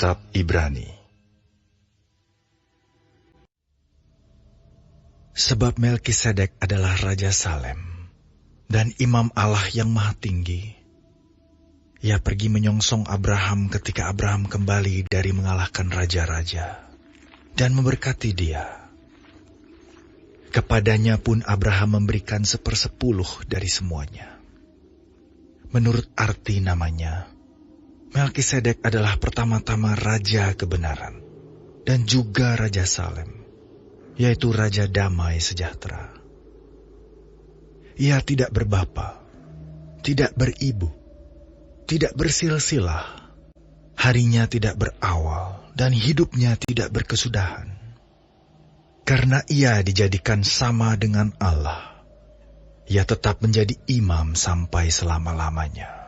Kitab Ibrani. Sebab Melkisedek adalah Raja Salem dan Imam Allah yang Maha Tinggi. Ia pergi menyongsong Abraham ketika Abraham kembali dari mengalahkan raja-raja dan memberkati dia. Kepadanya pun Abraham memberikan 1/10 dari semuanya. Menurut arti namanya, Melkisedek adalah pertama-tama Raja Kebenaran dan juga Raja Salem, yaitu Raja Damai Sejahtera. Ia tidak berbapa, tidak beribu, tidak bersilsilah, harinya tidak berawal, dan hidupnya tidak berkesudahan. Karena ia dijadikan sama dengan Allah, ia tetap menjadi imam sampai selama-lamanya.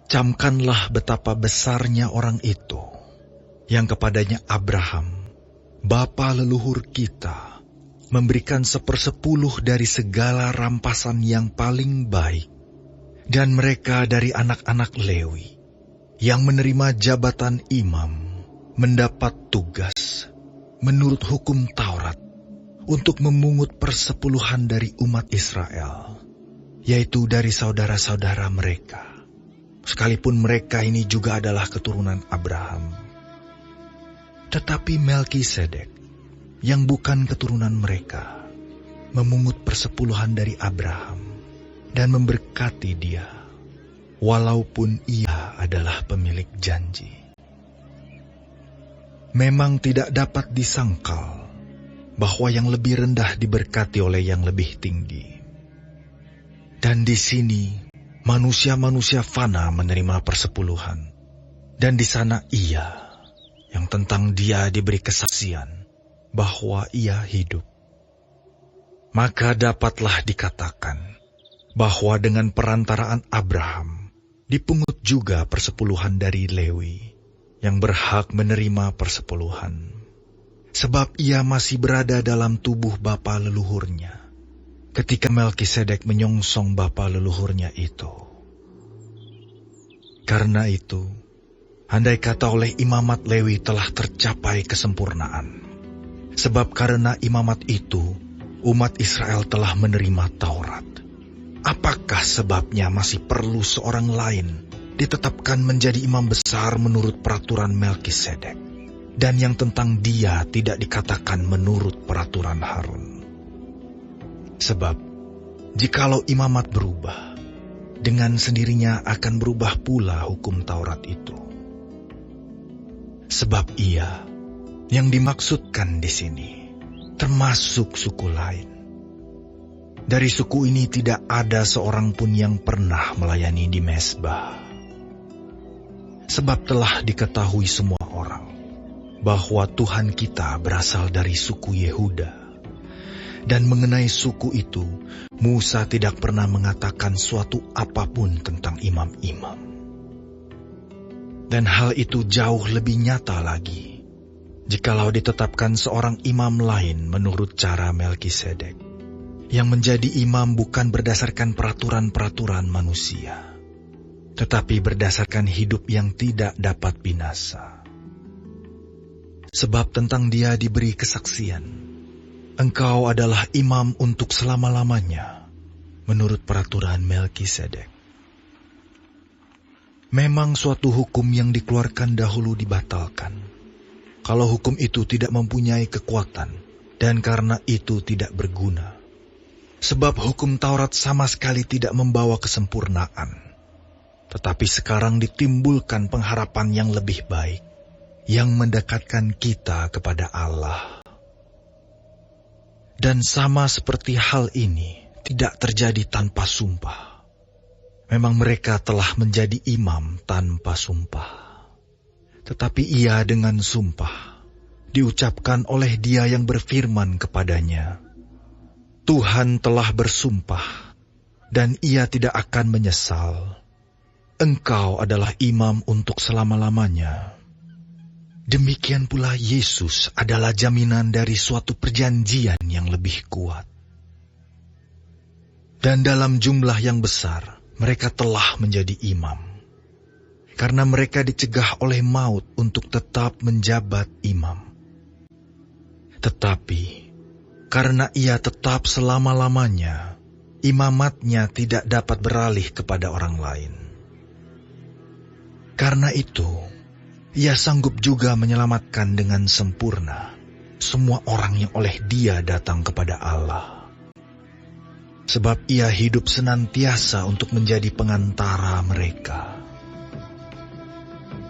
Camkanlah betapa besarnya orang itu, yang kepadanya Abraham, bapa leluhur kita, memberikan 1/10 dari segala rampasan yang paling baik, dan mereka dari anak-anak Lewi, yang menerima jabatan imam, mendapat tugas, menurut hukum Taurat, untuk memungut 10% dari umat Israel, yaitu dari saudara-saudara mereka. Sekalipun mereka ini juga adalah keturunan Abraham. Tetapi Melkisedek, yang bukan keturunan mereka, memungut 10% dari Abraham dan memberkati dia, walaupun ia adalah pemilik janji. Memang tidak dapat disangkal bahwa yang lebih rendah diberkati oleh yang lebih tinggi. Dan di sini, manusia-manusia fana menerima 10%, dan di sana ia, yang tentang dia diberi kesaksian bahwa ia hidup. Maka dapatlah dikatakan bahwa dengan perantaraan Abraham, dipungut juga 10% dari Lewi, yang berhak menerima 10%. Sebab ia masih berada dalam tubuh bapa leluhurnya, ketika Melkisedek menyongsong bapa leluhurnya itu. Karena itu, andai kata oleh imamat Lewi telah tercapai kesempurnaan, sebab karena imamat itu, umat Israel telah menerima Taurat. Apakah sebabnya masih perlu seorang lain ditetapkan menjadi imam besar menurut peraturan Melkisedek, dan yang tentang dia tidak dikatakan menurut peraturan Harun? Sebab, jikalau imamat berubah, dengan sendirinya akan berubah pula hukum Taurat itu. Sebab ia, yang dimaksudkan di sini, termasuk suku lain. Dari suku ini tidak ada seorang pun yang pernah melayani di mezbah. Sebab telah diketahui semua orang, bahwa Tuhan kita berasal dari suku Yehuda. Dan mengenai suku itu, Musa tidak pernah mengatakan suatu apapun tentang imam-imam. Dan hal itu jauh lebih nyata lagi, jikalau ditetapkan seorang imam lain menurut cara Melkisedek, yang menjadi imam bukan berdasarkan peraturan-peraturan manusia, tetapi berdasarkan hidup yang tidak dapat binasa. Sebab tentang dia diberi kesaksian, engkau adalah imam untuk selama-lamanya, menurut peraturan Melkisedek. Memang suatu hukum yang dikeluarkan dahulu dibatalkan, kalau hukum itu tidak mempunyai kekuatan, dan karena itu tidak berguna. Sebab hukum Taurat sama sekali tidak membawa kesempurnaan, tetapi sekarang ditimbulkan pengharapan yang lebih baik, yang mendekatkan kita kepada Allah. Dan sama seperti hal ini tidak terjadi tanpa sumpah. Memang mereka telah menjadi imam tanpa sumpah. Tetapi ia dengan sumpah diucapkan oleh Dia yang berfirman kepadanya, Tuhan telah bersumpah, dan ia tidak akan menyesal. Engkau adalah imam untuk selama-lamanya. Demikian pula Yesus adalah jaminan dari suatu perjanjian yang lebih kuat. Dan dalam jumlah yang besar, mereka telah menjadi imam. karena mereka dicegah oleh maut untuk tetap menjabat imam. Tetapi karena ia tetap selama-lamanya, imamatnya tidak dapat beralih kepada orang lain. Karena itu, ia sanggup juga menyelamatkan dengan sempurna semua orang yang oleh Dia datang kepada Allah. Sebab ia hidup senantiasa untuk menjadi pengantara mereka.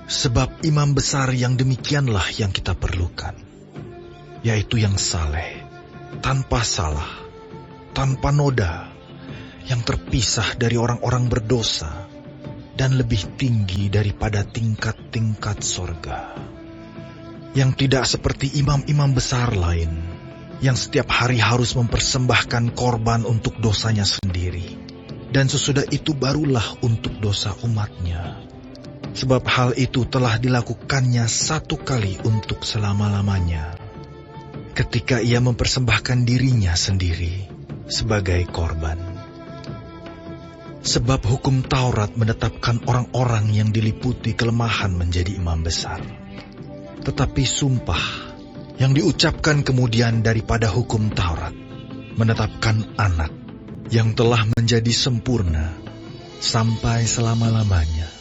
Sebab imam besar yang demikianlah yang kita perlukan, yaitu yang saleh, tanpa salah, tanpa noda, yang terpisah dari orang-orang berdosa, dan lebih tinggi daripada tingkat-tingkat sorga. Yang tidak seperti imam-imam besar lain, yang setiap hari harus mempersembahkan korban untuk dosanya sendiri, dan sesudah itu barulah untuk dosa umatnya. Sebab hal itu telah dilakukannya satu kali untuk selama-lamanya, ketika ia mempersembahkan dirinya sendiri sebagai korban. Sebab hukum Taurat menetapkan orang-orang yang diliputi kelemahan menjadi imam besar. Tetapi sumpah yang diucapkan kemudian daripada hukum Taurat menetapkan anak yang telah menjadi sempurna sampai selama-lamanya.